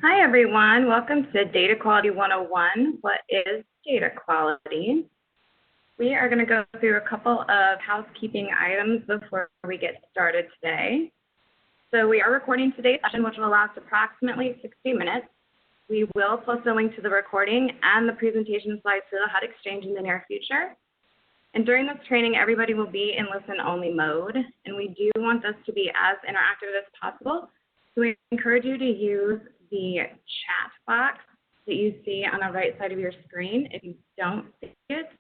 Hi, everyone. Welcome to Data Quality 101. What is data quality? We are going to go through a couple of housekeeping items before we get started today. So we are recording today's session, which will last approximately 60 minutes. We will post a link to the recording and the presentation slides to the HUD Exchange in the near future. And during this training, everybody will be in listen-only mode, and we do want this to be as interactive as possible. So we encourage you to use the chat box that you see on the right side of your screen. If you don't see it,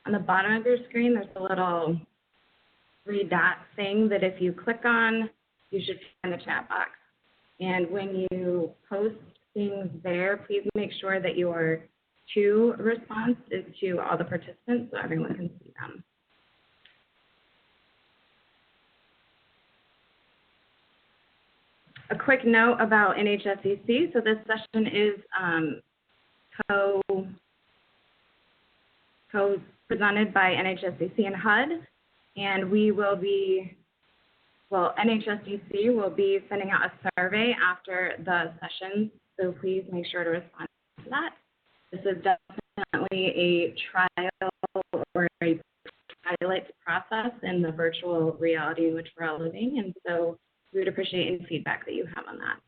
on the bottom of your screen, there's a little three-dot thing that if you click on, you should find the chat box. And when you post things there, please make sure that your to response is to all the participants so everyone can see them. A quick note about NHSDC. So this session is co-presented by NHSDC and HUD, and we will be, well, NHSDC will be sending out a survey after the session, so please make sure to respond to that. This is definitely a trial or a pilot process in the virtual reality in which we're all living, and so we would appreciate any feedback that you have on that.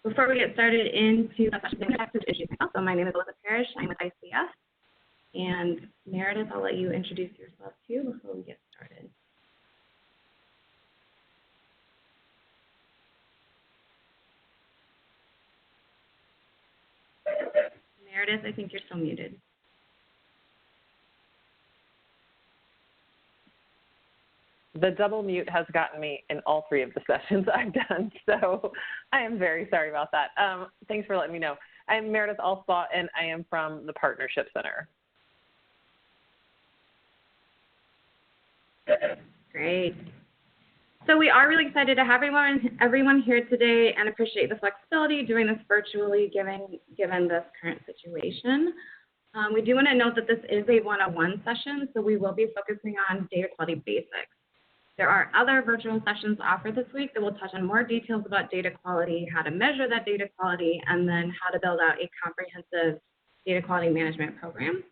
Before we get started into the session, I'm going to introduce myself. So my name is Elizabeth Parrish. I'm with ICF. And Meredith, I'll let you introduce yourself too before we get started. Meredith, I think you're still muted. The double mute has gotten me in all three of the sessions I've done, so I am very sorry about that. Thanks for letting me know. I'm Meredith Alspaugh, and I am from the Partnership Center. Great. So we are really excited to have everyone here today and appreciate the flexibility doing this virtually given this current situation. We do want to note that this is a one-on-one session, so we will be focusing on data quality basics. There are other virtual sessions offered this week that will touch on more details about data quality, how to measure that data quality, and then how to build out a comprehensive data quality management program.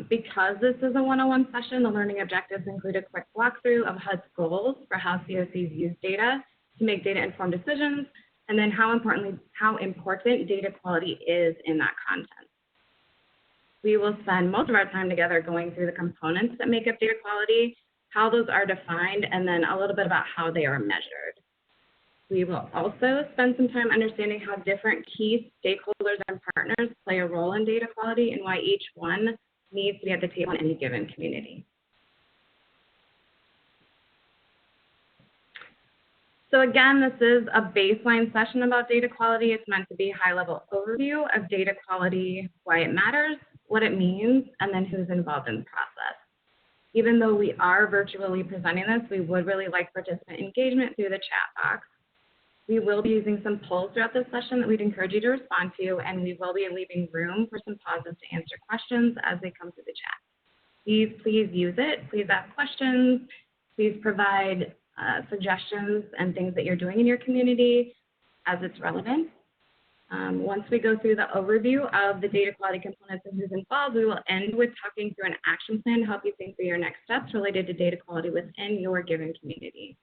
Because this is a one-on-one session, the learning objectives include a quick walkthrough of HUD's goals for how COCs use data to make data-informed decisions, and then how important data quality is in that content. We will spend most of our time together going through the components that make up data quality, how those are defined, and then a little bit about how they are measured. We will also spend some time understanding how different key stakeholders and partners play a role in data quality and why each one needs to be at the table in any given community. So again, this is a baseline session about data quality. It's meant to be a high-level overview of data quality, why it matters, what it means, and then who's involved in the process. Even though we are virtually presenting this, we would really like participant engagement through the chat box. We will be using some polls throughout this session that we'd encourage you to respond to, and we will be leaving room for some pauses to answer questions as they come through the chat. Please use it. Please ask questions. Please provide suggestions and things that you're doing in your community as it's relevant. Once we go through the overview of the data quality components and who's involved, we will end with talking through an action plan to help you think through your next steps related to data quality within your given community.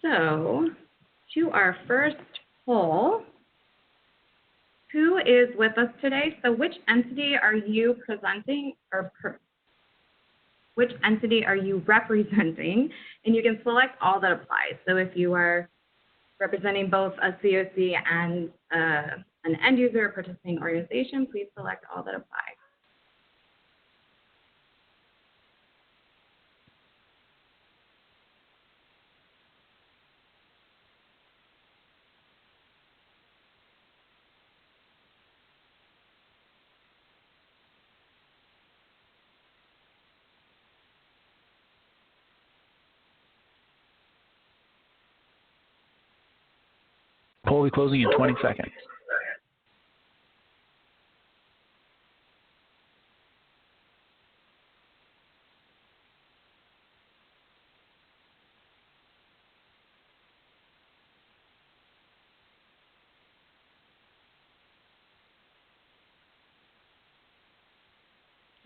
So, to our first poll, who is with us today? So which entity are you presenting or which entity are you representing? And you can select all that applies. So if you are representing both a COC and an end user or participating organization, please select all that apply. Poll will be closing in 20 seconds.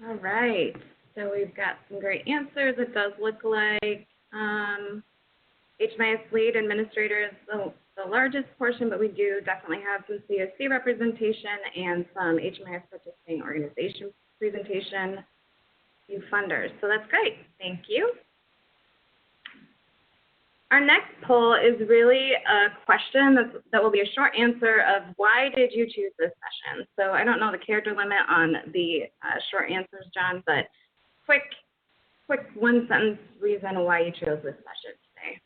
All right. So we've got some great answers. It does look like HMIS Lead Administrator is the largest portion, but we do definitely have some COC representation and some HMIS Participating Organization presentation, few funders. So that's great. Thank you. Our next poll is really a question that will be a short answer of why did you choose this session? So I don't know the character limit on the short answers, John, but quick one sentence reason why you chose this session today.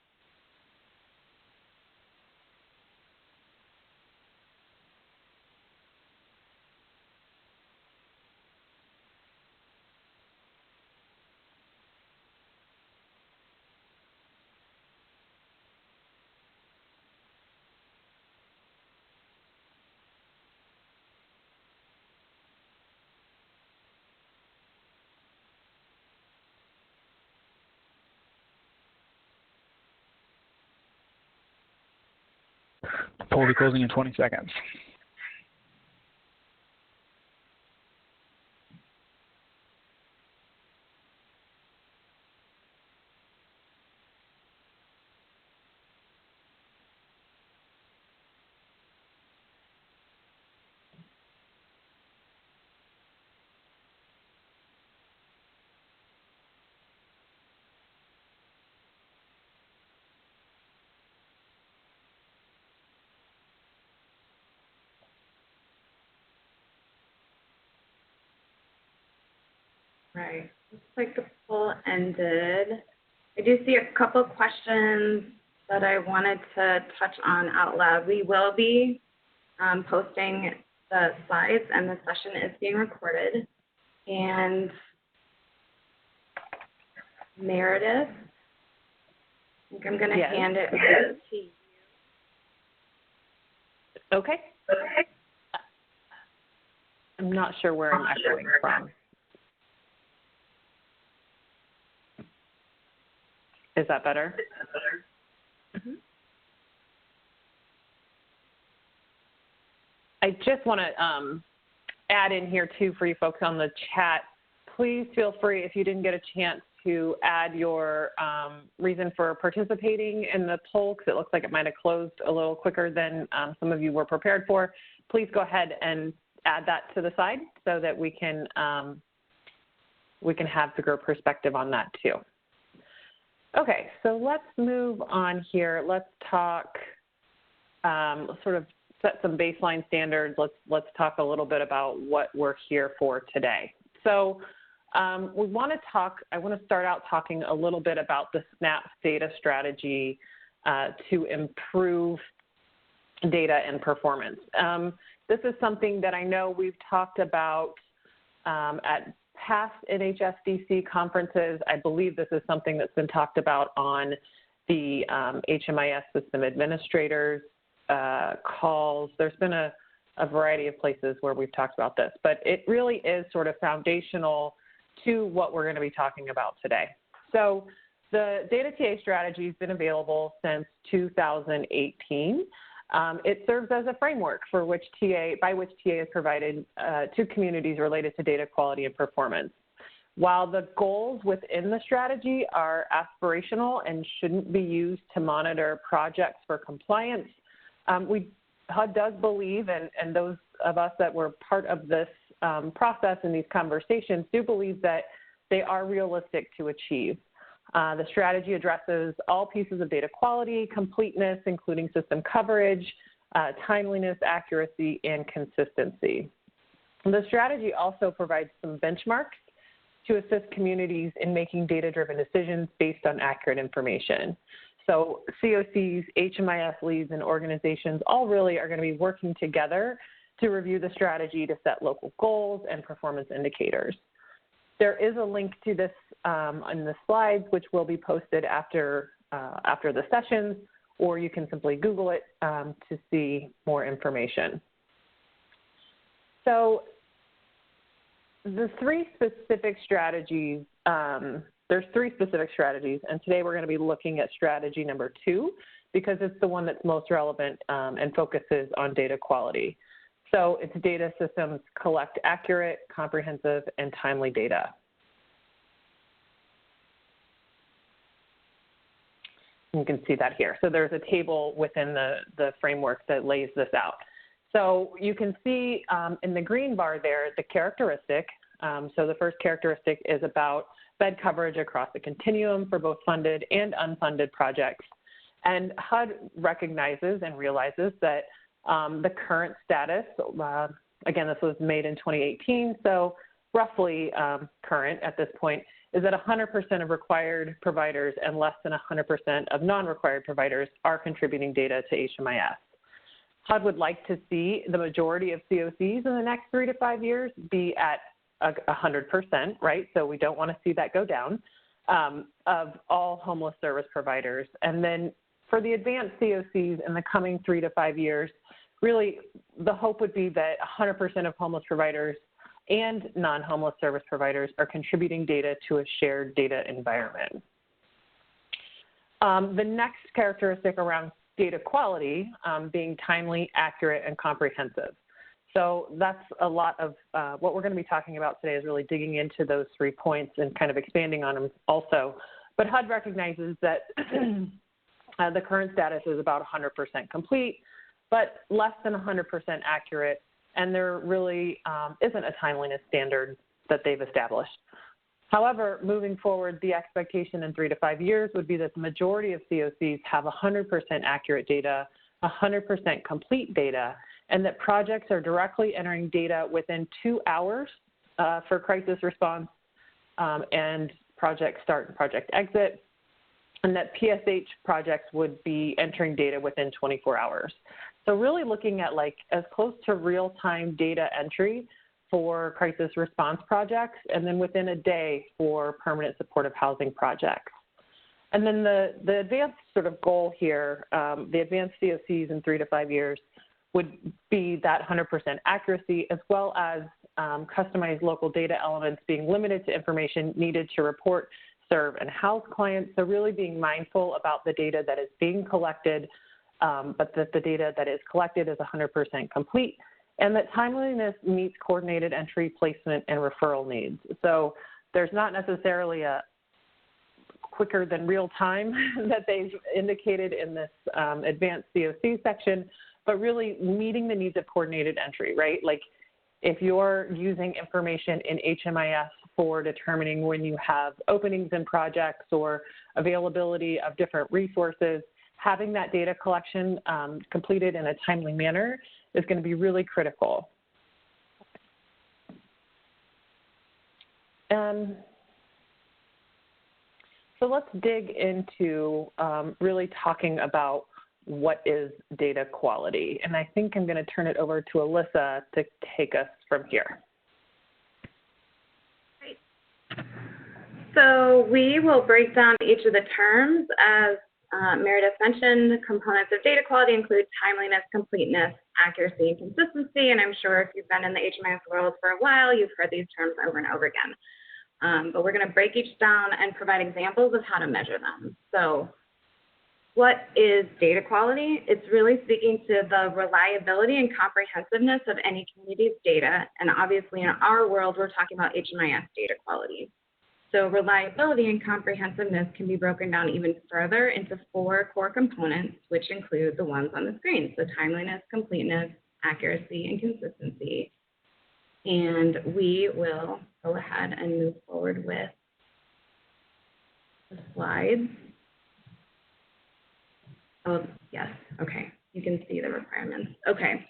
Poll will be closing in 20 seconds. Right. Looks like the poll ended. I do see a couple questions that I wanted to touch on out loud. We will be posting the slides, and the session is being recorded. And Meredith, I think I'm going to hand it over to you. Okay. I'm not sure where I'm echoing from. Is that better? Mm-hmm. I just want to add in here, too, for you folks on the chat, please feel free, if you didn't get a chance to add your reason for participating in the poll, because it looks like it might have closed a little quicker than some of you were prepared for. Please go ahead and add that to the side so that we can have the group perspective on that, too. Okay, so let's move on here. Let's talk, sort of set some baseline standards. Let's talk a little bit about what we're here for today. So I want to start out talking a little bit about the SNAP data strategy to improve data and performance. This is something that I know we've talked about at past NHSDC conferences. I believe this is something that's been talked about on the HMIS system administrators calls. There's been a variety of places where we've talked about this, but it really is sort of foundational to what we're going to be talking about today. So the data TA strategy has been available since 2018. It serves as a framework for by which TA is provided to communities related to data quality and performance. While the goals within the strategy are aspirational and shouldn't be used to monitor projects for compliance, HUD does believe, and those of us that were part of this process in these conversations do believe that they are realistic to achieve. The strategy addresses all pieces of data quality, completeness, including system coverage, timeliness, accuracy, and consistency. The strategy also provides some benchmarks to assist communities in making data-driven decisions based on accurate information. So COCs, HMIS leads, and organizations all really are going to be working together to review the strategy to set local goals and performance indicators. There is a link to this in the slides, which will be posted after the sessions, or you can simply Google it to see more information. So the three specific strategies, there's three specific strategies, and today we're going to be looking at strategy number 2 because it's the one that's most relevant and focuses on data quality. So its data systems collect accurate, comprehensive, and timely data. You can see that here. So there's a table within the framework that lays this out. So you can see in the green bar there, the characteristic. So the first characteristic is about bed coverage across the continuum for both funded and unfunded projects. And HUD recognizes and realizes that the current status, again, this was made in 2018, so roughly current at this point, is that 100% of required providers and less than 100% of non-required providers are contributing data to HMIS. HUD would like to see the majority of COCs in the next 3 to 5 years be at 100%, right? So we don't want to see that go down, of all homeless service providers. And then for the advanced COCs in the coming 3 to 5 years, really the hope would be that 100% of homeless providers and non-homeless service providers are contributing data to a shared data environment. The next characteristic around data quality being timely, accurate, and comprehensive. So that's a lot of what we're going to be talking about today, is really digging into those 3 points and kind of expanding on them also. But HUD recognizes that the current status is about 100% complete, but less than 100% accurate, and there really isn't a timeliness standard that they've established. However, moving forward, the expectation in 3 to 5 years would be that the majority of COCs have 100% accurate data, 100% complete data, and that projects are directly entering data within 2 hours for crisis response and project start and project exit, and that PSH projects would be entering data within 24 hours. So really looking at like as close to real-time data entry for crisis response projects, and then within a day for permanent supportive housing projects. And then the advanced sort of goal here, the advanced COCs in 3 to 5 years would be that 100% accuracy, as well as customized local data elements being limited to information needed to report, serve, and house clients. So really being mindful about the data that is being collected, but that the data that is collected is 100% complete, and that timeliness meets coordinated entry, placement, and referral needs. So there's not necessarily a quicker than real time that they've indicated in this advanced COC section, but really meeting the needs of coordinated entry, right? Like if you're using information in HMIS for determining when you have openings in projects or availability of different resources, having that data collection completed in a timely manner is going to be really critical. So let's dig into really talking about what is data quality. And I think I'm going to turn it over to Alyssa to take us from here. Great. So we will break down each of the terms. As Meredith mentioned, components of data quality include timeliness, completeness, accuracy, and consistency. And I'm sure if you've been in the HMIS world for a while, you've heard these terms over and over again. But we're going to break each down and provide examples of how to measure them. So what is data quality? It's really speaking to the reliability and comprehensiveness of any community's data. And obviously in our world, we're talking about HMIS data quality. So reliability and comprehensiveness can be broken down even further into 4 core components, which include the ones on the screen. So timeliness, completeness, accuracy, and consistency. And we will go ahead and move forward with the slides. Oh, yes, okay, you can see the requirements. Okay,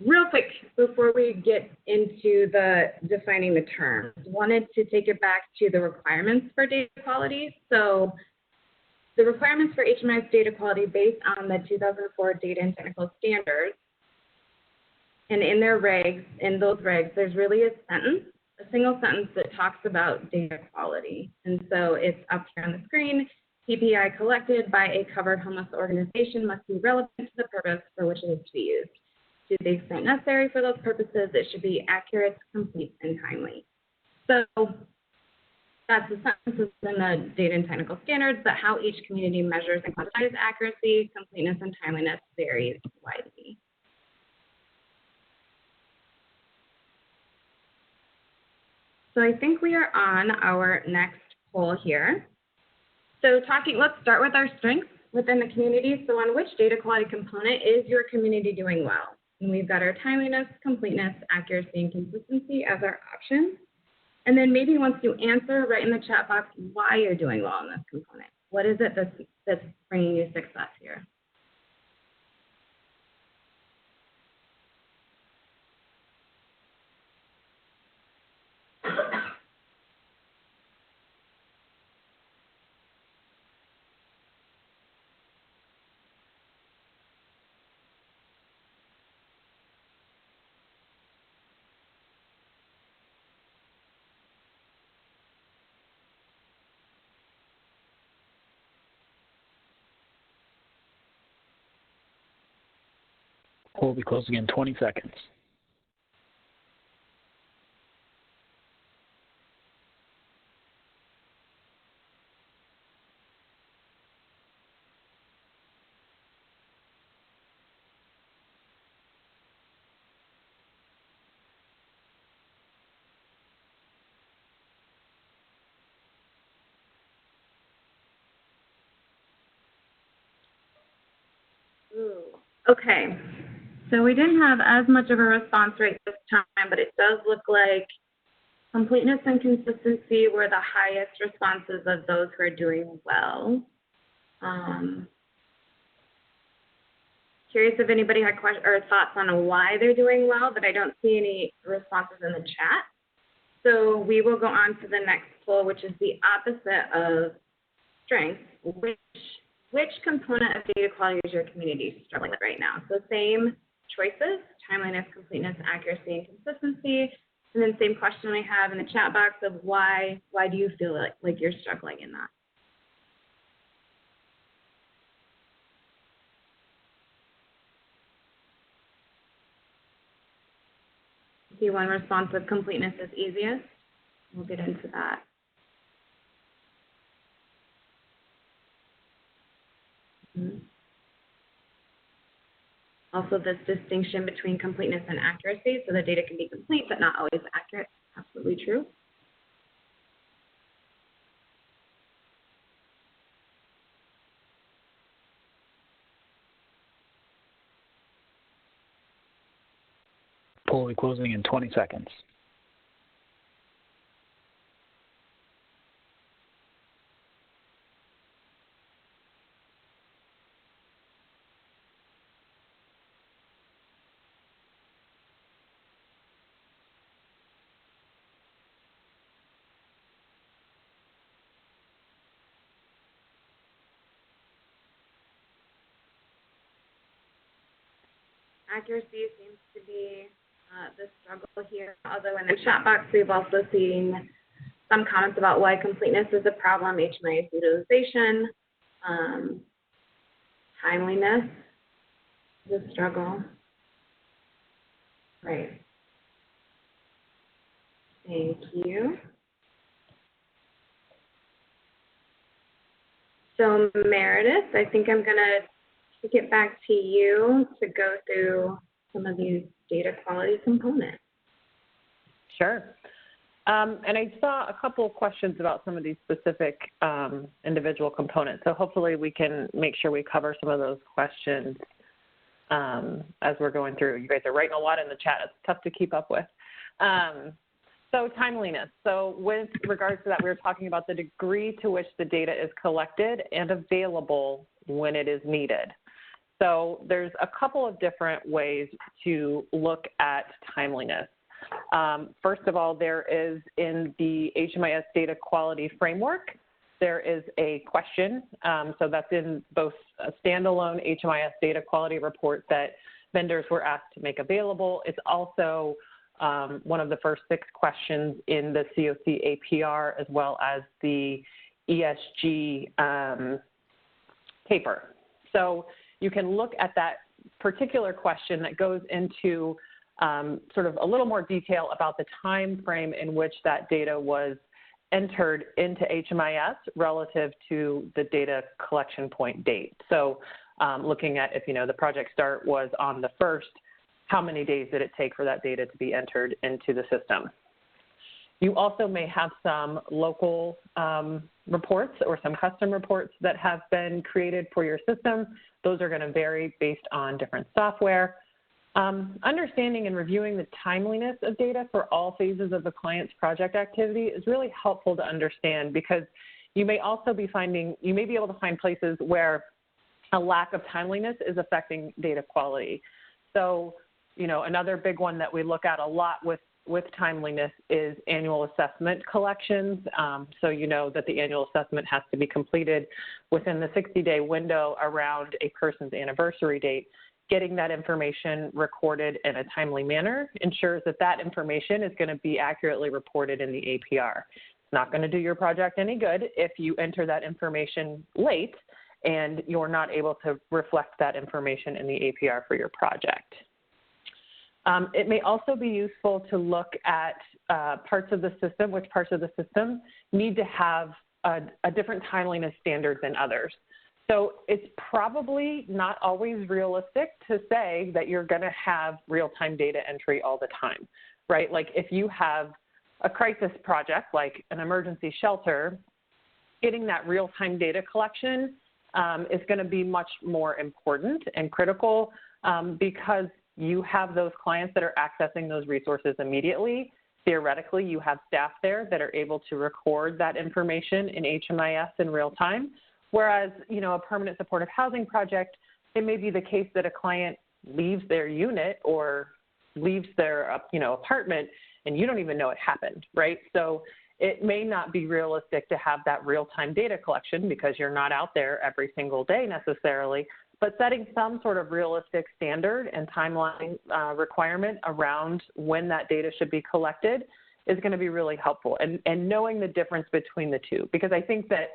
real quick, before we get into the defining the terms, wanted to take it back to the requirements for data quality. So the requirements for HMIS data quality based on the 2004 Data and Technical Standards, and in their regs, in those regs, there's really a sentence, a single sentence that talks about data quality. And so it's up here on the screen. PPI collected by a covered homeless organization must be relevant to the purpose for which it is to be used. To the extent necessary for those purposes, it should be accurate, complete, and timely. So that's the sentences in the Data and Technical Standards, but how each community measures and quantifies accuracy, completeness, and timeliness varies widely. So I think we are on our next poll here. So let's start with our strengths within the community. So on which data quality component is your community doing well? And we've got our timeliness, completeness, accuracy, and consistency as our options. And then maybe once you answer, write in the chat box why you're doing well in this component. What is it that's bringing you success here? Poll will be closing in 20 seconds. Ooh. Okay, so we didn't have as much of a response rate this time, but it does look like completeness and consistency were the highest responses of those who are doing well. Curious if anybody had questions or thoughts on why they're doing well, but I don't see any responses in the chat. So we will go on to the next poll, which is the opposite of strengths. Which component of data quality is your community struggling with right now? So same choices, timeliness, completeness, accuracy, and consistency. And then same question we have in the chat box of why do you feel like you're struggling in that? See one response with completeness is easiest. We'll get into that. Also, this distinction between completeness and accuracy, so the data can be complete but not always accurate. Absolutely true. Poll will be closing in 20 seconds. Accuracy seems to be the struggle here, although in the chat box we've also seen some comments about why completeness is a problem, HMIS utilization, timeliness is a struggle. Right. Thank you. So Meredith, I think I'm going to kick it back to you to go through some of these data quality components. Sure. And I saw a couple of questions about some of these specific individual components. So hopefully we can make sure we cover some of those questions as we're going through. You guys are writing a lot in the chat. It's tough to keep up with. So timeliness. So with regards to that, we were talking about the degree to which the data is collected and available when it is needed. So there's a couple of different ways to look at timeliness. First of all, there is in the HMIS data quality framework, there is a question. So that's in both a standalone HMIS data quality report that vendors were asked to make available. It's also one of the first 6 questions in the COC APR as well as the ESG paper. So you can look at that particular question that goes into sort of a little more detail about the time frame in which that data was entered into HMIS relative to the data collection point date. So looking at if, the project start was on the 1st, how many days did it take for that data to be entered into the system? You also may have some local reports or some custom reports that have been created for your system. Those are going to vary based on different software. Understanding and reviewing the timeliness of data for all phases of the client's project activity is really helpful to understand, because you may also be you may be able to find places where a lack of timeliness is affecting data quality. So, you know, another big one that we look at a lot with timeliness is annual assessment collections. So you know that the annual assessment has to be completed within the 60-day window around a person's anniversary date. Getting that information recorded in a timely manner ensures that that information is going to be accurately reported in the APR. It's not going to do your project any good if you enter that information late and you're not able to reflect that information in the APR for your project. It may also be useful to look at parts of the system, which parts of the system need to have a different timeliness standard than others. So it's probably not always realistic to say that you're going to have real-time data entry all the time, right? Like if you have a crisis project like an emergency shelter, getting that real-time data collection is going to be much more important and critical because you have those clients that are accessing those resources immediately. Theoretically, you have staff there that are able to record that information in HMIS in real time. Whereas, you know, a permanent supportive housing project, it may be the case that a client leaves their unit or leaves their, you know, apartment and you don't even know it happened, right? So it may not be realistic to have that real-time data collection because you're not out there every single day necessarily, but setting some sort of realistic standard and timeline requirement around when that data should be collected is going to be really helpful. And knowing the difference between the two, because I think that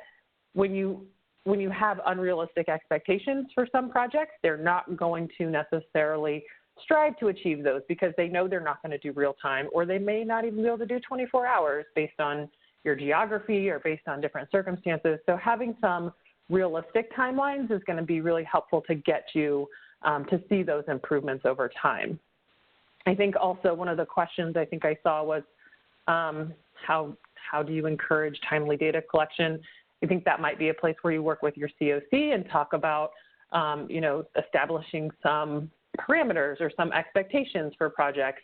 when you have unrealistic expectations for some projects, they're not going to necessarily strive to achieve those because they know they're not going to do real time, or they may not even be able to do 24 hours based on your geography or based on different circumstances. So having some realistic timelines is going to be really helpful to get you to see those improvements over time. I think also one of the questions I think I saw was how do you encourage timely data collection? I think that might be a place where you work with your COC and talk about, you know, establishing some parameters or some expectations for projects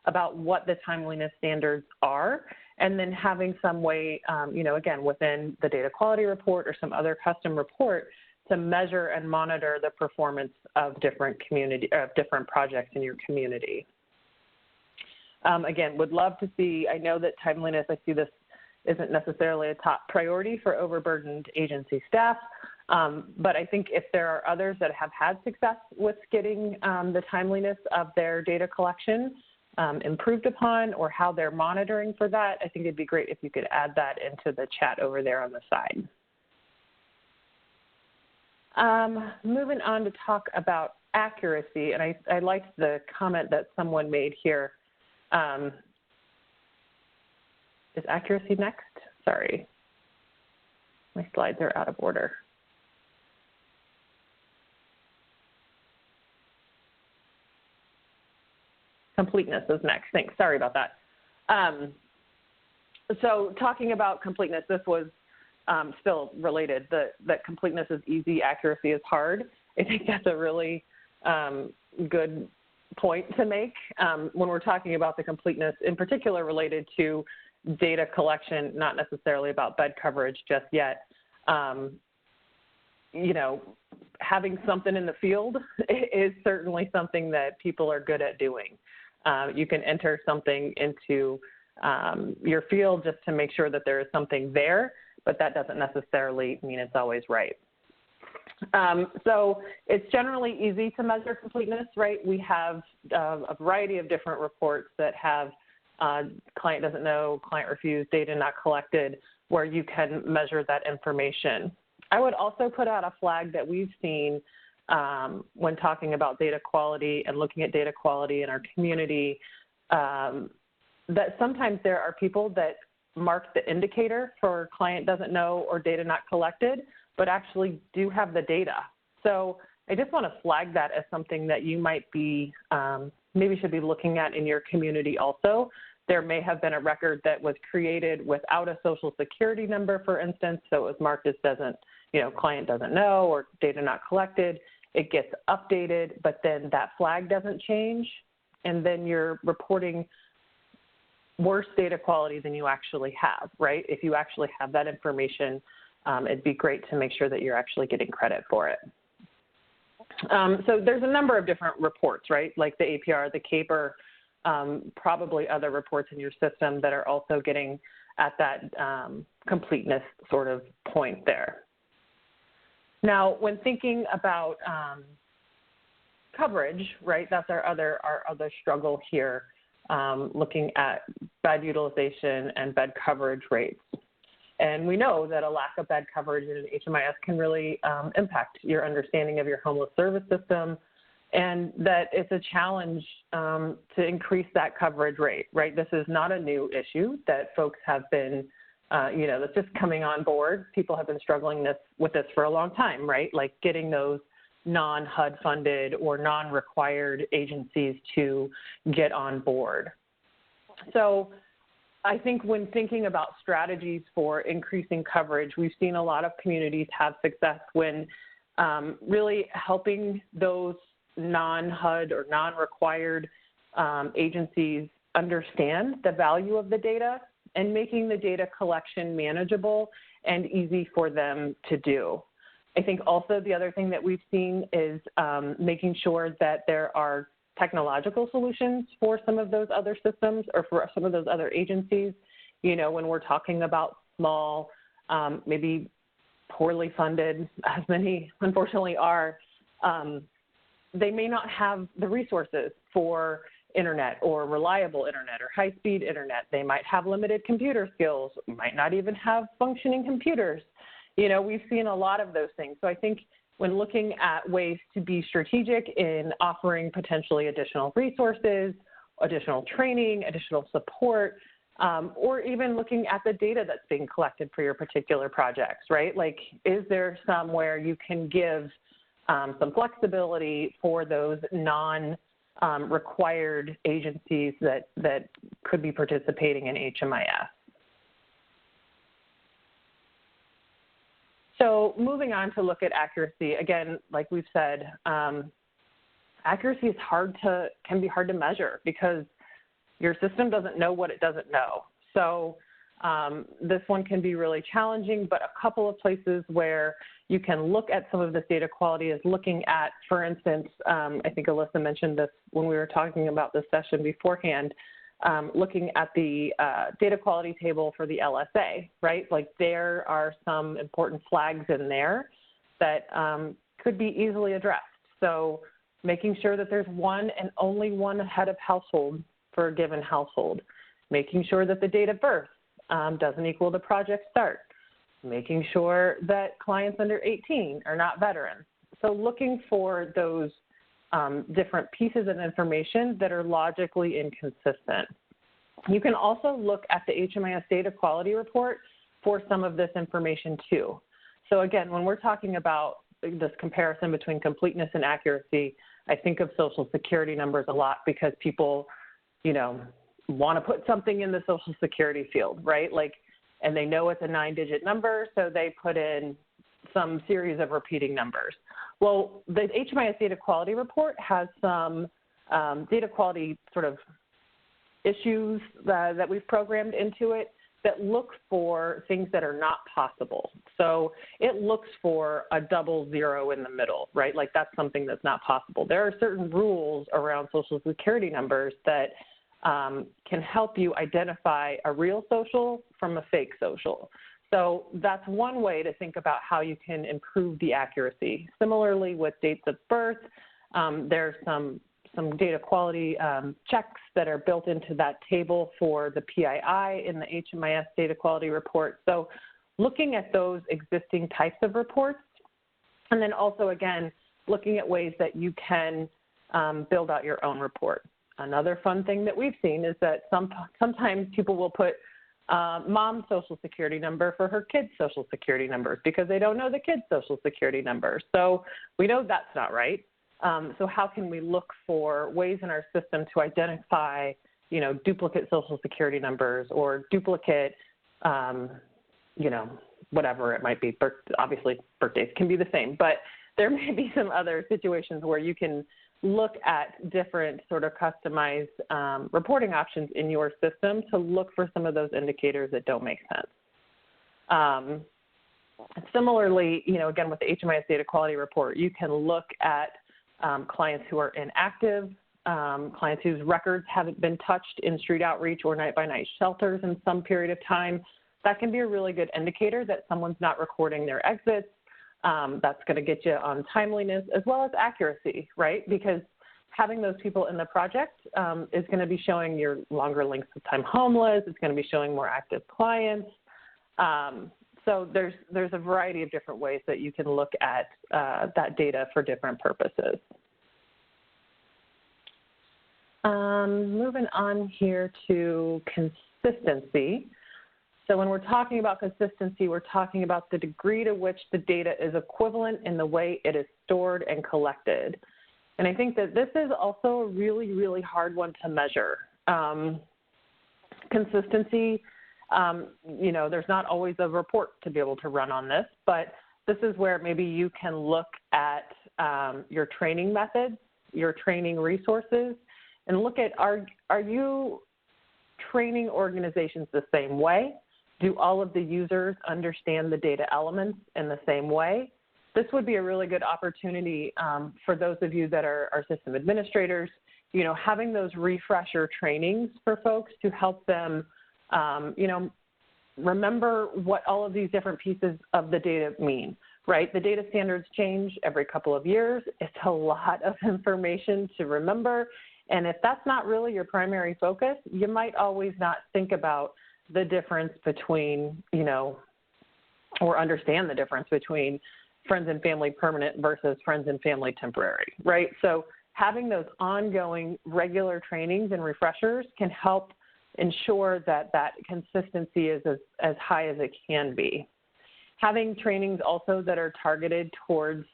about what the timeliness standards are, and then having some way, you know, again, within the data quality report or some other custom report to measure and monitor the performance of different projects in your community. Again, would love to see, I know that timeliness, I see this isn't necessarily a top priority for overburdened agency staff, but I think if there are others that have had success with getting the timeliness of their data collection improved upon, or how they're monitoring for that, I think it'd be great if you could add that into the chat over there on the side. Moving on to talk about accuracy, and I liked the comment that someone made here. Is accuracy next? Sorry, my slides are out of order. Completeness is next. Thanks. Sorry about that. So talking about completeness, this was still related. That completeness is easy, accuracy is hard. I think that's a really good point to make when we're talking about the completeness, in particular related to data collection, not necessarily about bed coverage just yet. You know, having something in the field is certainly something that people are good at doing. You can enter something into your field just to make sure that there is something there, but that doesn't necessarily mean it's always right. So it's generally easy to measure completeness, right? We have a variety of different reports that have client doesn't know, client refused, data not collected, where you can measure that information. I would also put out a flag that we've seen when talking about data quality and looking at data quality in our community, that sometimes there are people that mark the indicator for client doesn't know or data not collected, but actually do have the data. So I just want to flag that as something that you might be, maybe should be looking at in your community also, there may have been a record that was created without a social security number, for instance, so it was marked as doesn't, client doesn't know or data not collected. It gets updated, but then that flag doesn't change, and then you're reporting worse data quality than you actually have, right? If you actually have that information, it'd be great to make sure that you're actually getting credit for it. So there's a number of different reports, right? Like the APR, the CAPER, probably other reports in your system that are also getting at that completeness sort of point there. Now, when thinking about coverage, right, that's our other struggle here, looking at bed utilization and bed coverage rates. And we know that a lack of bed coverage in an HMIS can really impact your understanding of your homeless service system, and that it's a challenge to increase that coverage rate, right? This is not a new issue that folks have been, that's just coming on board. People have been struggling with this for a long time, right? Like getting those non-HUD funded or non-required agencies to get on board. So I think when thinking about strategies for increasing coverage, we've seen a lot of communities have success when really helping those non-HUD or non-required agencies understand the value of the data and making the data collection manageable and easy for them to do. I think also the other thing that we've seen is making sure that there are technological solutions for some of those other systems or for some of those other agencies. When we're talking about small, maybe poorly funded, as many unfortunately are, they may not have the resources for internet or reliable internet or high-speed internet. They might have limited computer skills, might not even have functioning computers. We've seen a lot of those things. So I think when looking at ways to be strategic in offering potentially additional resources, additional training, additional support, or even looking at the data that's being collected for your particular projects, right? Like, is there somewhere you can give some flexibility for those non-required agencies that could be participating in HMIS? So moving on to look at accuracy, again, like we've said, accuracy is can be hard to measure because your system doesn't know what it doesn't know. So this one can be really challenging, but a couple of places where you can look at some of this data quality is looking at, for instance, I think Alyssa mentioned this when we were talking about this session beforehand, looking at the data quality table for the LSA, right? Like there are some important flags in there that could be easily addressed. So making sure that there's one and only one head of household for a given household, making sure that the date of birth doesn't equal the project start, making sure that clients under 18 are not veterans. So looking for those different pieces of information that are logically inconsistent. You can also look at the HMIS data quality report for some of this information too. So again, when we're talking about this comparison between completeness and accuracy, I think of Social Security numbers a lot because people, want to put something in the Social Security field, right? Like, and they know it's a 9-digit number, so they put in some series of repeating numbers. Well, the HMIS data quality report has some data quality sort of issues that we've programmed into it that look for things that are not possible. So it looks for a 00 in the middle, right? Like that's something that's not possible. There are certain rules around Social Security numbers that can help you identify a real social from a fake social. So that's one way to think about how you can improve the accuracy. Similarly with dates of birth, there's some data quality checks that are built into that table for the PII in the HMIS data quality report. So looking at those existing types of reports, and then also, again, looking at ways that you can build out your own report. Another fun thing that we've seen is that sometimes people will put mom's Social Security number for her kid's Social Security numbers because they don't know the kid's Social Security number. So we know that's not right. So how can we look for ways in our system to identify you know, duplicate social security numbers or duplicate, you know, whatever it might be. Obviously, birthdays can be the same, but there may be some other situations where you can look at different sort of customized reporting options in your system to look for some of those indicators that don't make sense. Similarly, you know, again, with the HMIS data quality report, you can look at clients who are inactive, clients whose records haven't been touched in street outreach or night-by-night shelters in some period of time. That can be a really good indicator that someone's not recording their exits. That's going to get you on timeliness as well as accuracy, right? Because having those people in the project is going to be showing your longer lengths of time homeless. It's going to be showing more active clients. So there's a variety of different ways that you can look at that data for different purposes. Moving on here to consistency. So when we're talking about consistency, we're talking about the degree to which the data is equivalent in the way it is stored and collected. And I think that this is also a really, really hard one to measure. Consistency, you know, there's not always a report to be able to run on this, but this is where maybe you can look at your training methods, your training resources, and look at, are you training organizations the same way? Do all of the users understand the data elements in the same way? This would be a really good opportunity for those of you that are system administrators, you know, having those refresher trainings for folks to help them, you know, remember what all of these different pieces of the data mean, right? The data standards change every couple of years. It's a lot of information to remember. And if that's not really your primary focus, you might always not think about the difference between, you know, or understand the difference between friends and family permanent versus friends and family temporary, right? So having those ongoing regular trainings and refreshers can help ensure that that consistency is as high as it can be. Having trainings also that are targeted towards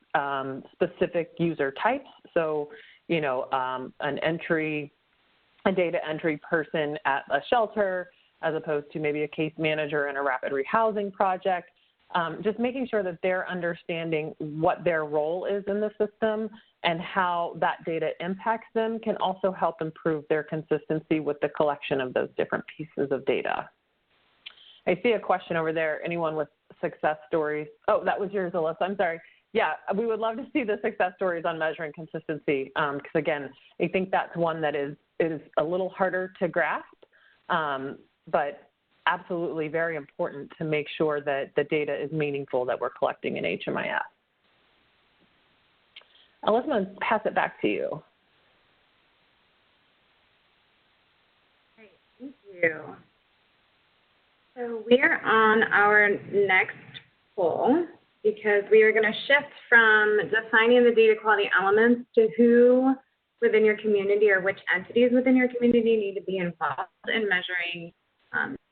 specific user types. So, you know, a data entry person at a shelter, as opposed to maybe a case manager in a rapid rehousing project, just making sure that they're understanding what their role is in the system and how that data impacts them can also help improve their consistency with the collection of those different pieces of data. I see a question over there. Anyone with success stories? Oh, that was yours, Alyssa. I'm sorry. Yeah, we would love to see the success stories on measuring consistency because, again, I think that's one that is a little harder to grasp. But absolutely very important to make sure that the data is meaningful that we're collecting in HMIS. Alyssa, I'm going to pass it back to you. Great, thank you. So we are on our next poll because we are going to shift from defining the data quality elements to who within your community or which entities within your community need to be involved in measuring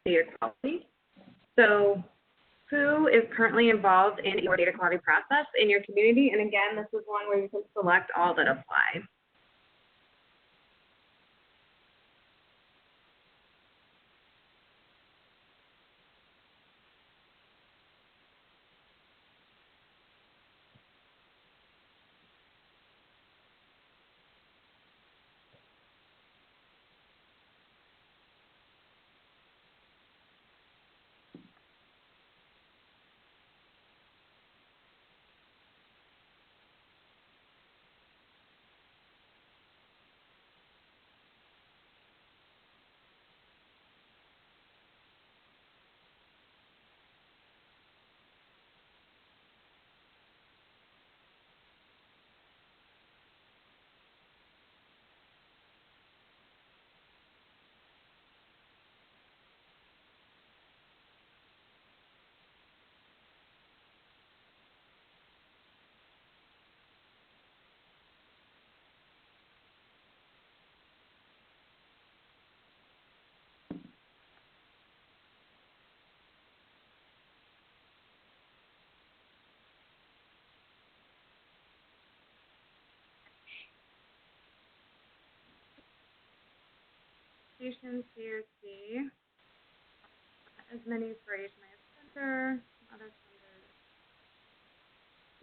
data quality. So who is currently involved in your data quality process in your community? And again, this is one where you can select all that apply. applications here, see as many for HMIS Vendor, other vendors.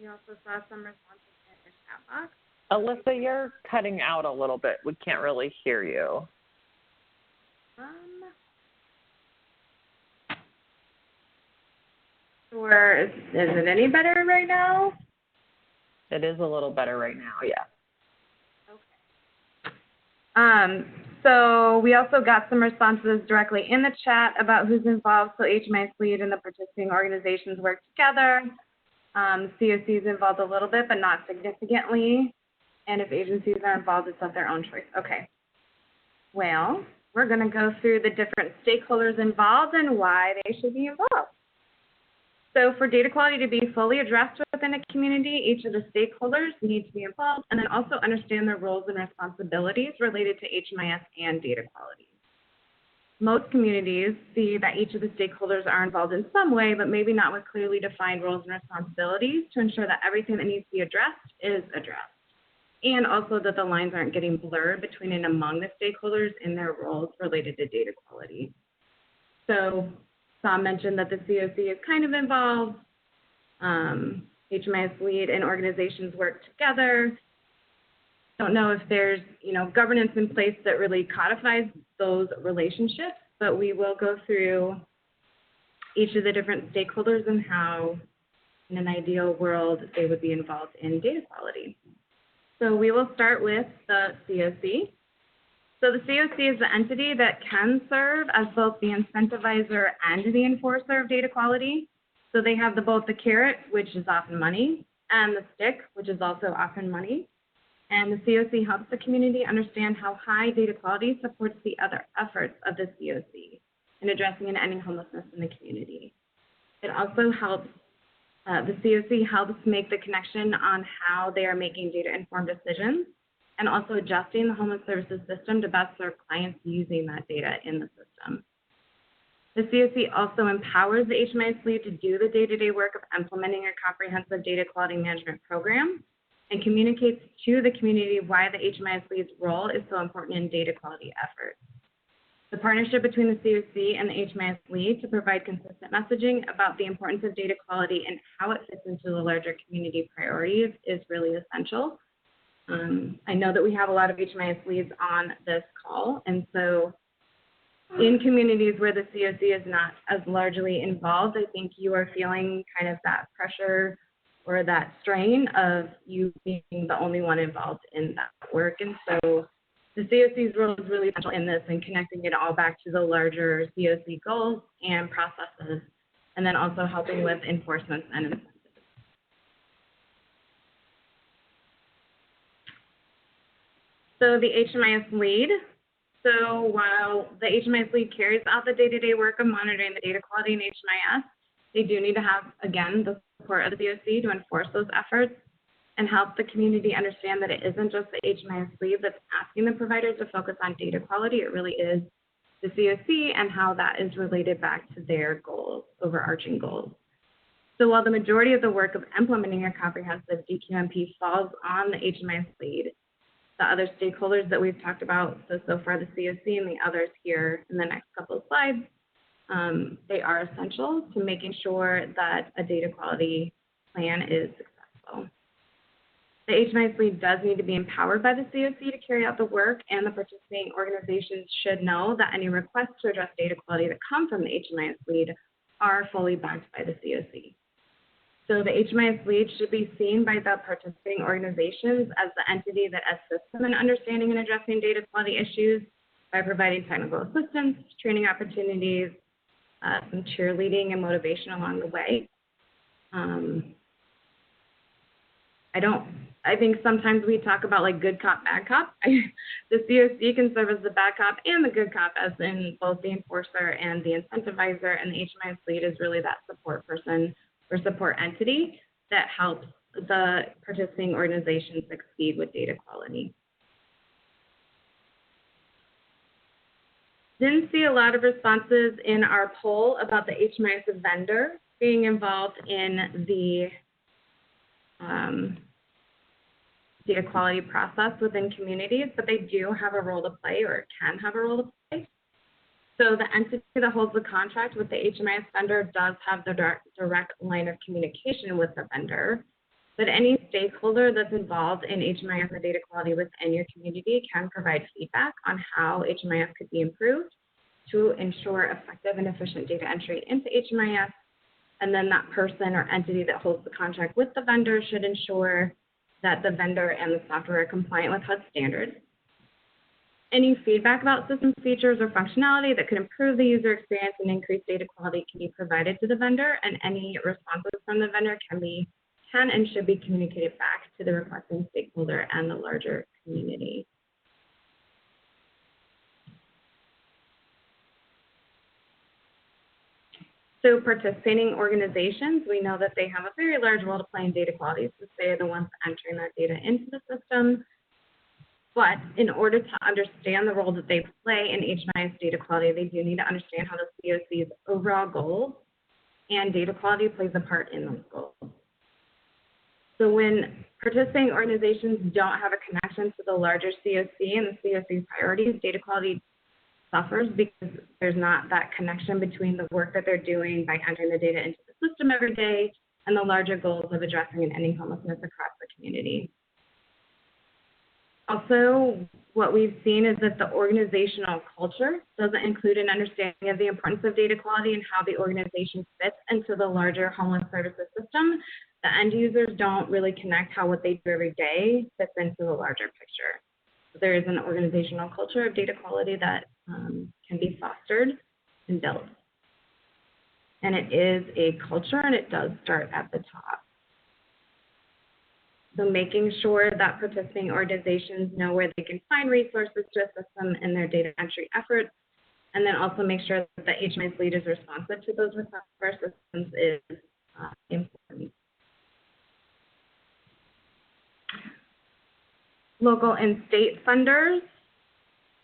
We also saw some responses in the chat box. Alyssa, you're cutting out a little bit. We can't really hear you. Or is it any better right now? It is a little better right now, yeah. Okay. So we also got some responses directly in the chat about who's involved. So HMIS Lead and the participating organizations work together. COC is involved a little bit, but not significantly. And if agencies are involved, it's of their own choice. Okay. Well, we're going to go through the different stakeholders involved and why they should be involved. So for data quality to be fully addressed within a community, each of the stakeholders need to be involved and then also understand their roles and responsibilities related to HMIS and data quality. Most communities see that each of the stakeholders are involved in some way, but maybe not with clearly defined roles and responsibilities to ensure that everything that needs to be addressed is addressed. And also that the lines aren't getting blurred between and among the stakeholders in their roles related to data quality. So Sam mentioned that the COC is kind of involved. HMIS Lead and organizations work together. Don't know if there's, governance in place that really codifies those relationships, but we will go through each of the different stakeholders and how, in an ideal world, they would be involved in data quality. So we will start with the COC. So the COC is the entity that can serve as both the incentivizer and the enforcer of data quality. So they have both the carrot, which is often money, and the stick, which is also often money. And the COC helps the community understand how high data quality supports the other efforts of the COC in addressing and ending homelessness in the community. It also helps, the COC helps make the connection on how they are making data-informed decisions and also adjusting the homeless services system to best serve clients using that data in the system. The COC also empowers the HMIS Lead to do the day-to-day work of implementing a comprehensive data quality management program and communicates to the community why the HMIS Lead's role is so important in data quality efforts. The partnership between the COC and the HMIS Lead to provide consistent messaging about the importance of data quality and how it fits into the larger community priorities is really essential. I know that we have a lot of HMIS Leads on this call, and so in communities where the COC is not as largely involved, I think you are feeling kind of that pressure or that strain of you being the only one involved in that work. And so the COC's role is really essential in this and connecting it all back to the larger COC goals and processes, and then also helping with enforcement and incentives. So the HMIS Lead. So while the HMIS Lead carries out the day-to-day work of monitoring the data quality in HMIS, they do need to have, again, the support of the COC to enforce those efforts and help the community understand that it isn't just the HMIS Lead that's asking the providers to focus on data quality. It really is the COC and how that is related back to their goals, overarching goals. So while the majority of the work of implementing a comprehensive DQMP falls on the HMIS Lead, the other stakeholders that we've talked about, so far the COC and the others here in the next couple of slides, they are essential to making sure that a data quality plan is successful. The HMIS Lead does need to be empowered by the COC to carry out the work, and the participating organizations should know that any requests to address data quality that come from the HMIS Lead are fully backed by the COC. So the HMIS Lead should be seen by the participating organizations as the entity that assists them in understanding and addressing data quality issues by providing technical assistance, training opportunities, some cheerleading and motivation along the way. I think sometimes we talk about like good cop, bad cop. The COC can serve as the bad cop and the good cop, as in both the enforcer and the incentivizer, and the HMIS Lead is really that support person or support entity that helps the participating organizations succeed with data quality. Didn't see a lot of responses in our poll about the HMIS Vendor being involved in the data quality process within communities, but they do have a role to play or can have a role to play. So the entity that holds the contract with the HMIS vendor does have the direct line of communication with the vendor, but any stakeholder that's involved in HMIS or data quality within your community can provide feedback on how HMIS could be improved to ensure effective and efficient data entry into HMIS. And then that person or entity that holds the contract with the vendor should ensure that the vendor and the software are compliant with HUD standards. Any feedback about system features or functionality that could improve the user experience and increase data quality can be provided to the vendor, and any responses from the vendor can and should be communicated back to the requesting stakeholder and the larger community. So participating organizations, we know that they have a very large role to play in data quality, since they are the ones entering that data into the system. But in order to understand the role that they play in HMIS data quality, they do need to understand how the COC's overall goals and data quality plays a part in those goals. So when participating organizations don't have a connection to the larger COC and the COC's priorities, data quality suffers because there's not that connection between the work that they're doing by entering the data into the system every day and the larger goals of addressing and ending homelessness across the community. Also, what we've seen is that the organizational culture doesn't include an understanding of the importance of data quality and how the organization fits into the larger homeless services system. The end users don't really connect how what they do every day fits into the larger picture. So there is an organizational culture of data quality that can be fostered and built. And it is a culture, and it does start at the top. So making sure that participating organizations know where they can find resources to assist them in their data entry efforts, and then also make sure that the HMIS Lead is responsive to those requests for assistance is important. Local and state funders,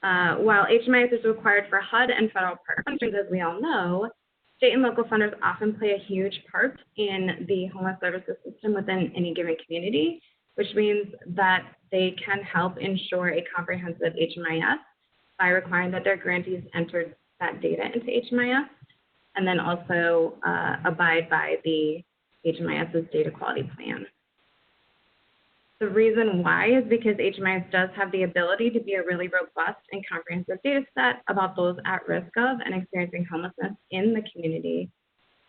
while HMIS is required for HUD and federal partner countries, as we all know, state and local funders often play a huge part in the homeless services system within any given community, which means that they can help ensure a comprehensive HMIS by requiring that their grantees enter that data into HMIS, and then also abide by the HMIS's data quality plan. The reason why is because HMIS does have the ability to be a really robust and comprehensive data set about those at risk of and experiencing homelessness in the community.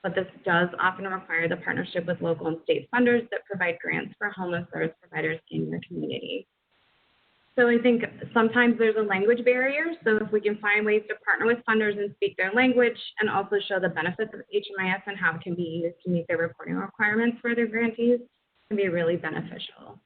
But this does often require the partnership with local and state funders that provide grants for homeless service providers in your community. So I think sometimes there's a language barrier. So if we can find ways to partner with funders and speak their language and also show the benefits of HMIS and how it can be used to meet their reporting requirements for their grantees, can be really beneficial.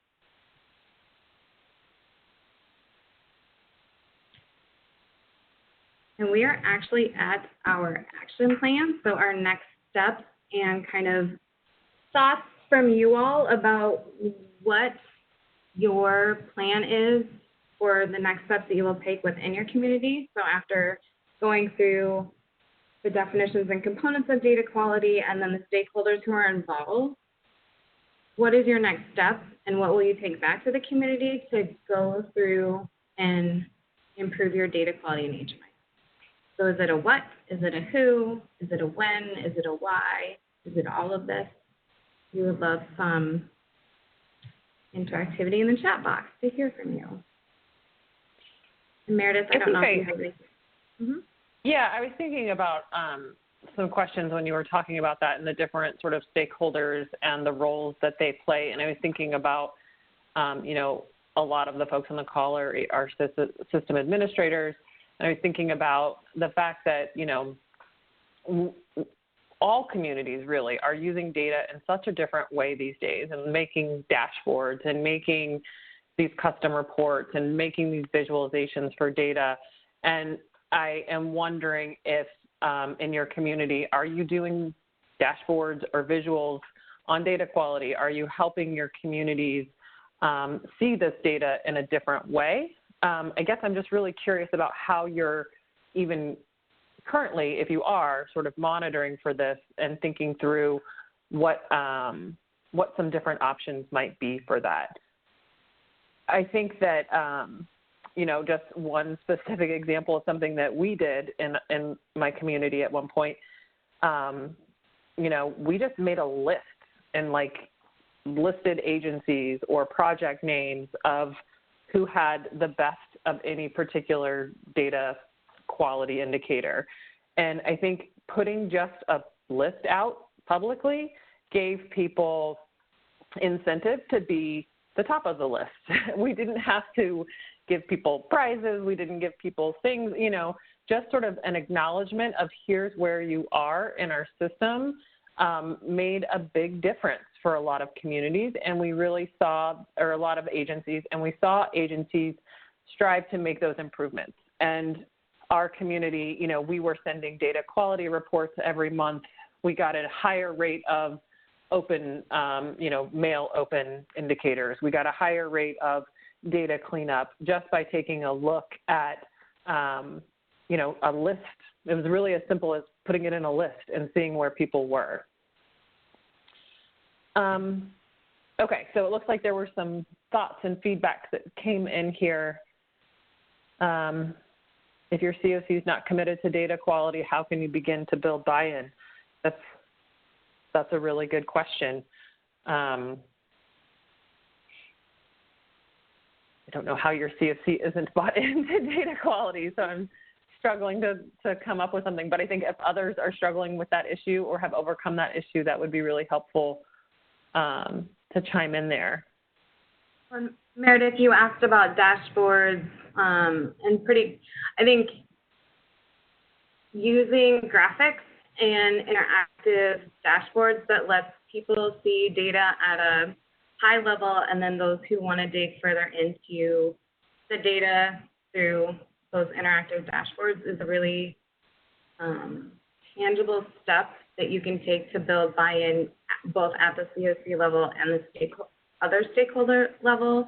And we are actually at our action plan. So our next steps and kind of thoughts from you all about what your plan is for the next steps that you will take within your community. So after going through the definitions and components of data quality and then the stakeholders who are involved, what is your next step and what will you take back to the community to go through and improve your data quality in HMIS? So is it a what? Is it a who? Is it a when? Is it a why? Is it all of this? We would love some interactivity in the chat box to hear from you. And Meredith, I don't know if you have anything. Yeah, I was thinking about some questions when you were talking about that and the different sort of stakeholders and the roles that they play. And I was thinking about, you know, a lot of the folks on the call are system administrators. And I was thinking about the fact that, you know, all communities really are using data in such a different way these days and making dashboards and making these custom reports and making these visualizations for data. And I am wondering if in your community, are you doing dashboards or visuals on data quality? Are you helping your communities see this data in a different way? I guess I'm just really curious about how you're even currently, if you are, sort of monitoring for this and thinking through what some different options might be for that. I think that, you know, just one specific example of something that we did in my community at one point, you know, we just made a list and like listed agencies or project names of who had the best of any particular data quality indicator. And I think putting just a list out publicly gave people incentive to be the top of the list. We didn't have to give people prizes. We didn't give people things, you know, just sort of an acknowledgement of here's where you are in our system made a big difference for a lot of communities. And we really saw, or a lot of agencies, and we saw agencies strive to make those improvements. And our community, you know, we were sending data quality reports every month. We got a higher rate of open, you know, mail open indicators. We got a higher rate of data cleanup just by taking a look at, you know, a list. It was really as simple as putting it in a list and seeing where people were. Okay, so it looks like there were some thoughts and feedbacks that came in here. If your COC is not committed to data quality, how can you begin to build buy-in? That's a really good question. I don't know how your COC isn't bought into data quality, so I'm struggling to come up with something. But I think if others are struggling with that issue or have overcome that issue, that would be really helpful to chime in there. Meredith, you asked about dashboards, and I think using graphics and interactive dashboards that lets people see data at a high level, and then those who want to dig further into the data through those interactive dashboards is a really tangible step that you can take to build buy-in both at the COC level and the other stakeholder level.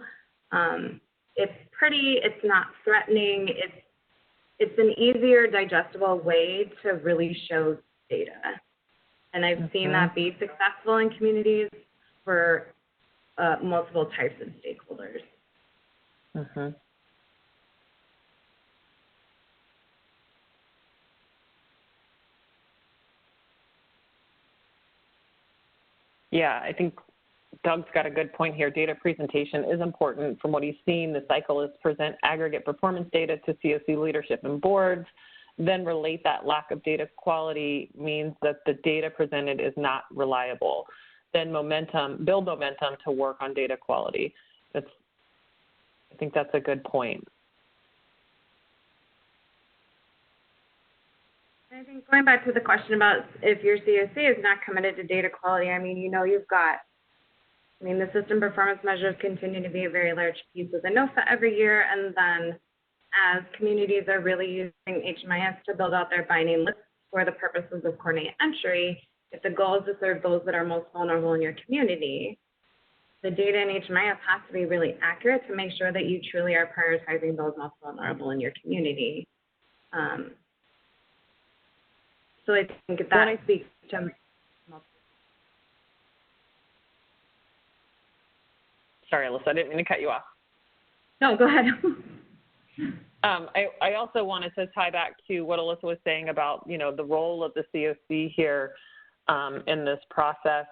It's pretty, it's not threatening, it's an easier digestible way to really show data. And I've seen that be successful in communities for multiple types of stakeholders. Yeah, I think Doug's got a good point here. Data presentation is important. From what he's seen, the cycle is present aggregate performance data to COC leadership and boards, then relate that lack of data quality means that the data presented is not reliable. Then build momentum to work on data quality. I think that's a good point. I think going back to the question about if your COC is not committed to data quality, I mean, you know, you've got, I mean, the system performance measures continue to be a very large piece of the NOFA every year, and then as communities are really using HMIS to build out their binding lists for the purposes of coordinated entry, if the goal is to serve those that are most vulnerable in your community, the data in HMIS has to be really accurate to make sure that you truly are prioritizing those most vulnerable in your community. So I think that speaks to. Sorry, Alyssa, I didn't mean to cut you off. No, go ahead. I also wanted to tie back to what Alyssa was saying about, you know, the role of the COC here in this process.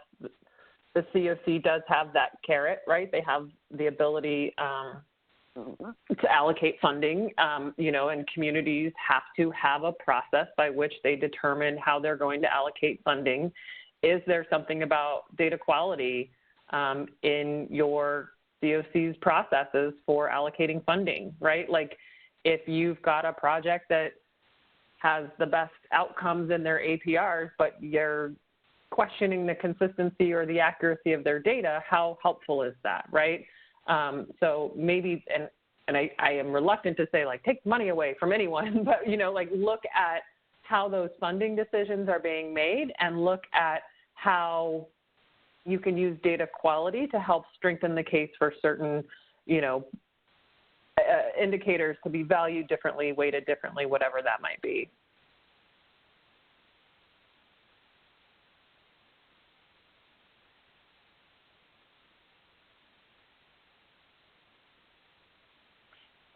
The COC does have that carrot, right? They have the ability to allocate funding, you know, and communities have to have a process by which they determine how they're going to allocate funding. Is there something about data quality in your COC's processes for allocating funding, right? Like if you've got a project that has the best outcomes in their APRs, but you're questioning the consistency or the accuracy of their data, how helpful is that, right? So maybe, and I am reluctant to say like take money away from anyone, but you know, like look at how those funding decisions are being made and look at how you can use data quality to help strengthen the case for certain, you know, indicators to be valued differently, weighted differently, whatever that might be.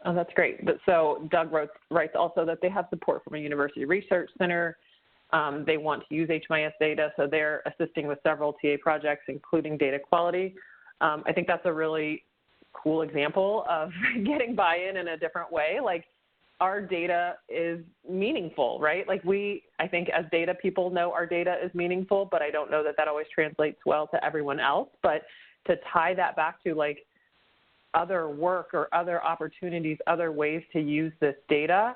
Oh, that's great. But so Doug writes also that they have support from a university research center. They want to use HMIS data, so they're assisting with several TA projects, including data quality. I think that's a really cool example of getting buy-in in a different way. Like, our data is meaningful, right? Like, I think as data people know our data is meaningful, but I don't know that that always translates well to everyone else. But to tie that back to, like, other work or other opportunities, other ways to use this data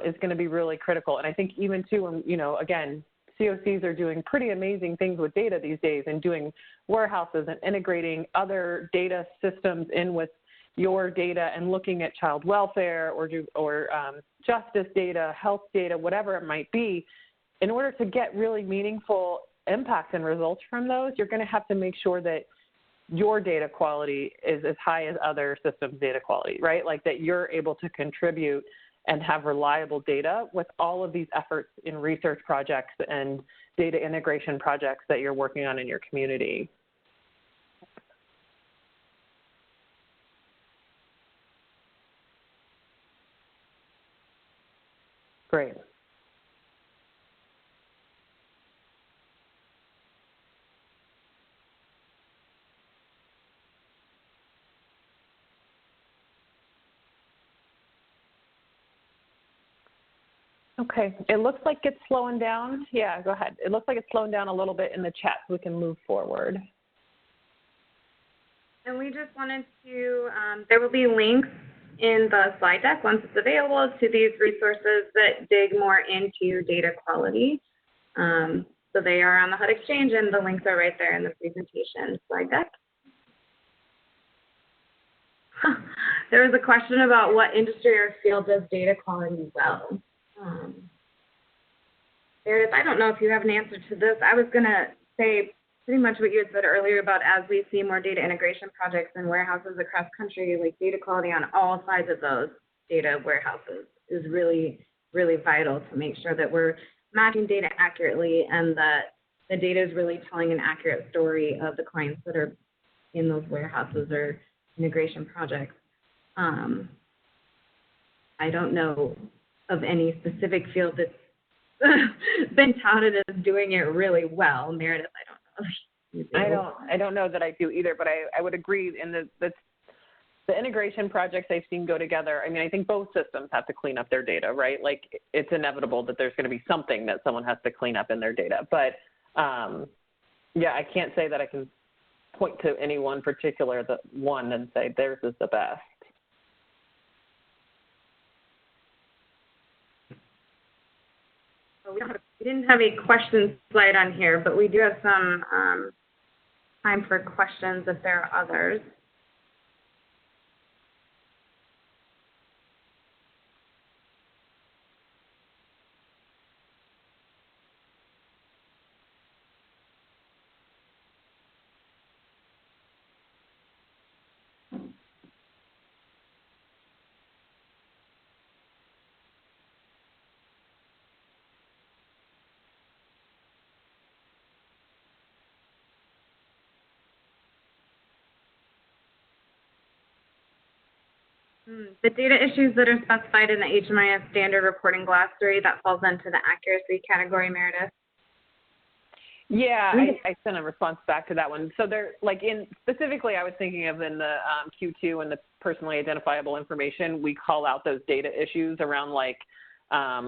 is going to be really critical. And I think even too, when, you know, again, COCs are doing pretty amazing things with data these days and doing warehouses and integrating other data systems in with your data and looking at child welfare or justice data, health data, whatever it might be. In order to get really meaningful impacts and results from those, you're going to have to make sure that your data quality is as high as other systems' data quality, right? Like that you're able to contribute and have reliable data with all of these efforts in research projects and data integration projects that you're working on in your community. Great. Okay, it looks like it's slowing down. Yeah, go ahead. It looks like it's slowing down a little bit in the chat, so we can move forward. And we just wanted to, there will be links in the slide deck once it's available to these resources that dig more into data quality. So they are on the HUD Exchange, and the links are right there in the presentation slide deck. There was a question about what industry or field does data quality well. Meredith, I don't know if you have an answer to this. I was going to say pretty much what you had said earlier about as we see more data integration projects in warehouses across country, like data quality on all sides of those data warehouses is really, really vital to make sure that we're matching data accurately and that the data is really telling an accurate story of the clients that are in those warehouses or integration projects. I don't know of any specific field that's been touted as doing it really well. Meredith, I don't know. I don't know that I do either, but I would agree in the integration projects I've seen go together. I mean, I think both systems have to clean up their data, right? Like, it's inevitable that there's going to be something that someone has to clean up in their data. But yeah, I can't say that I can point to any one particular one and say theirs is the best. We didn't have a questions slide on here, but we do have some time for questions if there are others. The data issues that are specified in the HMIS standard reporting glossary, that falls into the accuracy category, Meredith? Yeah, I sent a response back to that one. So they're like specifically I was thinking of in the Q2 and the personally identifiable information, we call out those data issues around like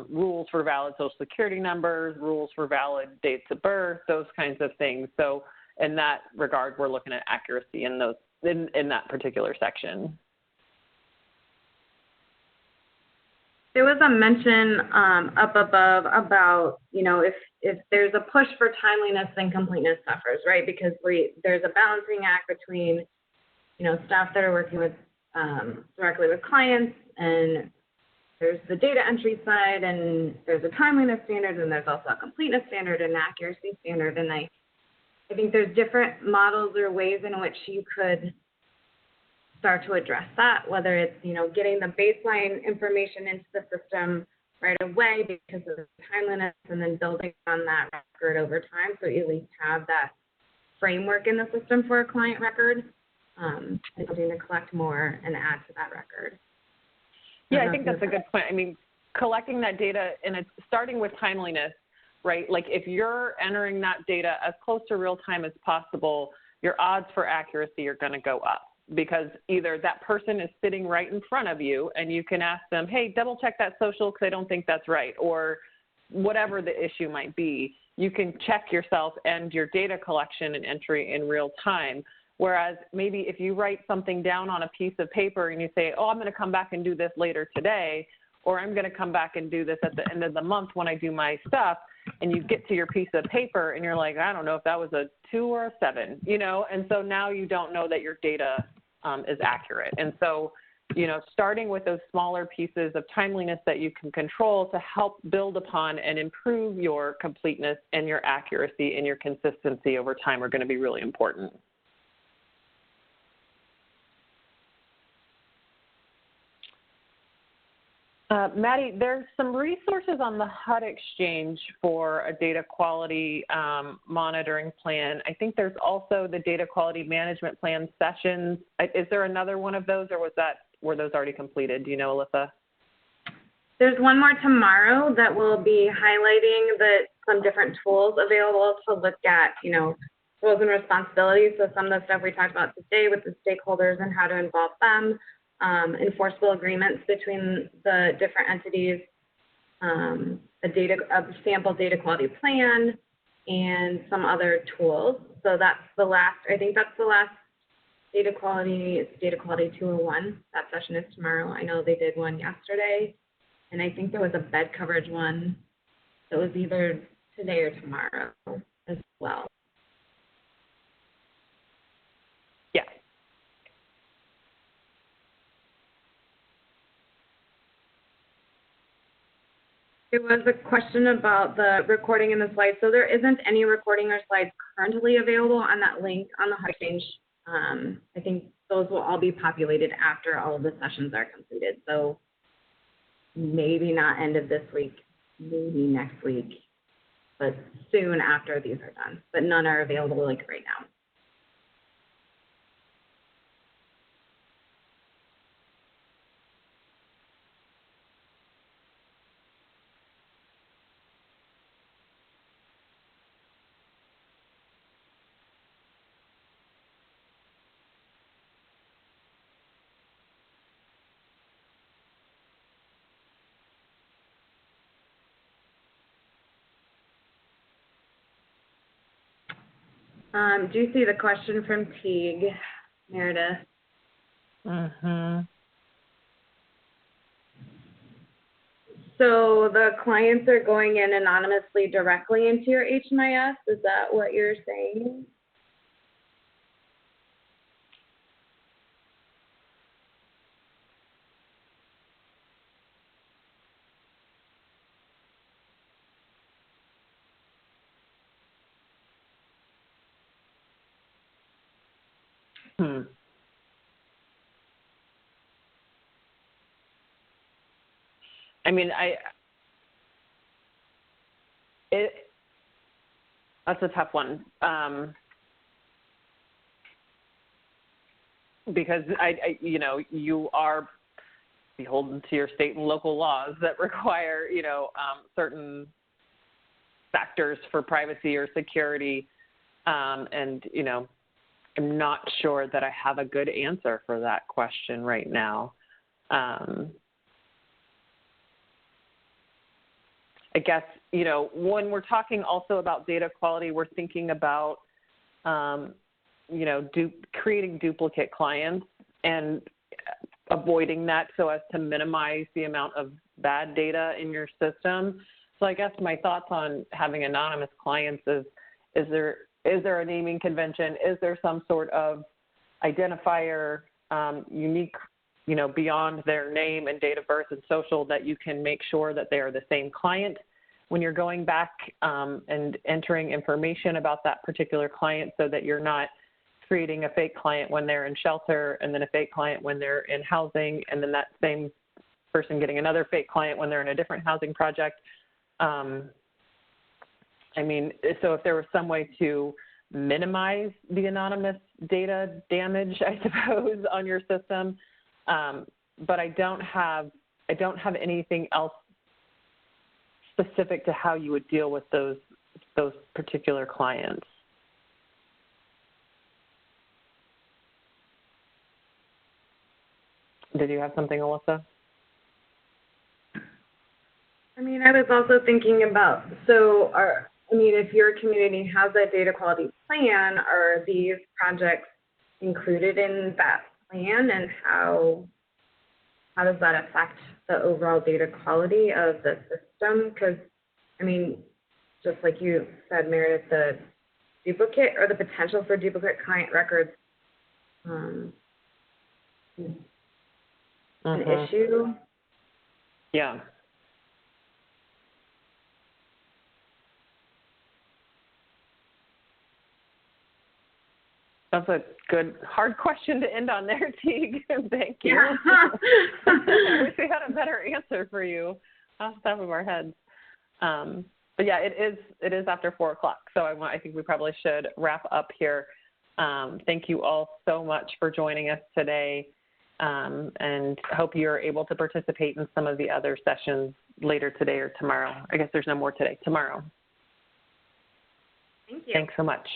rules for valid social security numbers, rules for valid dates of birth, those kinds of things. So in that regard, we're looking at accuracy in those in that particular section. There was a mention up above about, you know, if there's a push for timeliness, then completeness suffers, right? Because there's a balancing act between, you know, staff that are working with directly with clients, and there's the data entry side, and there's a timeliness standard, and there's also a completeness standard and an accuracy standard. And I think there's different models or ways in which you could start to address that, whether it's, you know, getting the baseline information into the system right away because of the timeliness, and then building on that record over time, so you at least have that framework in the system for a client record, and to collect more and add to that record. Yeah, I think that's a good point. I mean, collecting that data, and it's starting with timeliness, right? Like if you're entering that data as close to real time as possible, your odds for accuracy are going to go up, because either that person is sitting right in front of you and you can ask them, hey, double check that social because I don't think that's right, or whatever the issue might be. You can check yourself and your data collection and entry in real time. Whereas maybe if you write something down on a piece of paper and you say, oh, I'm going to come back and do this later today, or I'm going to come back and do this at the end of the month when I do my stuff, and you get to your piece of paper and you're like, I don't know if that was a 2 or a 7, you know, and so now you don't know that your data is accurate. And so, you know, starting with those smaller pieces of timeliness that you can control to help build upon and improve your completeness and your accuracy and your consistency over time are going to be really important. Maddie, there's some resources on the HUD Exchange for a data quality monitoring plan. I think there's also the data quality management plan sessions. Is there another one of those, or were those already completed? Do you know, Alyssa? There's one more tomorrow that will be highlighting some different tools available to look at, you know, roles and responsibilities. So some of the stuff we talked about today with the stakeholders and how to involve them. Enforceable agreements between the different entities, a sample data quality plan, and some other tools. So that's the last, I think that's the last data quality, it's Data Quality 201. That session is tomorrow. I know they did one yesterday, and I think there was a bed coverage one that was either today or tomorrow as well. Yeah. There was a question about the recording in the slides. So there isn't any recording or slides currently available on that link on the HUD Exchange. I think those will all be populated after all of the sessions are completed. So maybe not end of this week, maybe next week, but soon after these are done. But none are available like right now. Do you see the question from Teague, Meredith? Mm-hmm. So the clients are going in anonymously directly into your HMIS. Is that what you're saying? I mean, that's a tough one, because you know, you are beholden to your state and local laws that require, you know, certain factors for privacy or security, and you know, I'm not sure that I have a good answer for that question right now. I guess, you know, when we're talking also about data quality, we're thinking about, you know, creating duplicate clients and avoiding that so as to minimize the amount of bad data in your system. So I guess my thoughts on having anonymous clients is there a naming convention? Is there some sort of identifier, unique, you know, beyond their name and date of birth and social, that you can make sure that they are the same client when you're going back and entering information about that particular client, so that you're not creating a fake client when they're in shelter and then a fake client when they're in housing, and then that same person getting another fake client when they're in a different housing project. I mean, so if there was some way to minimize the anonymous data damage, I suppose, on your system, but I don't have I don't have anything else specific to how you would deal with those particular clients. Did you have something, Alyssa? I mean, I was also thinking about, if your community has a data quality plan, are these projects included in that plan, and how does that affect the overall data quality of the system? Because, I mean, just like you said, Meredith, the duplicate or the potential for duplicate client records an issue. Yeah. That's a good, hard question to end on there, Teague. Thank you. Yeah. I wish we had a better answer for you off the top of our heads. But yeah, it is after 4 o'clock, so I think we probably should wrap up here. Thank you all so much for joining us today, and hope you're able to participate in some of the other sessions later today or tomorrow. I guess there's no more today. Tomorrow. Thank you. Thanks so much.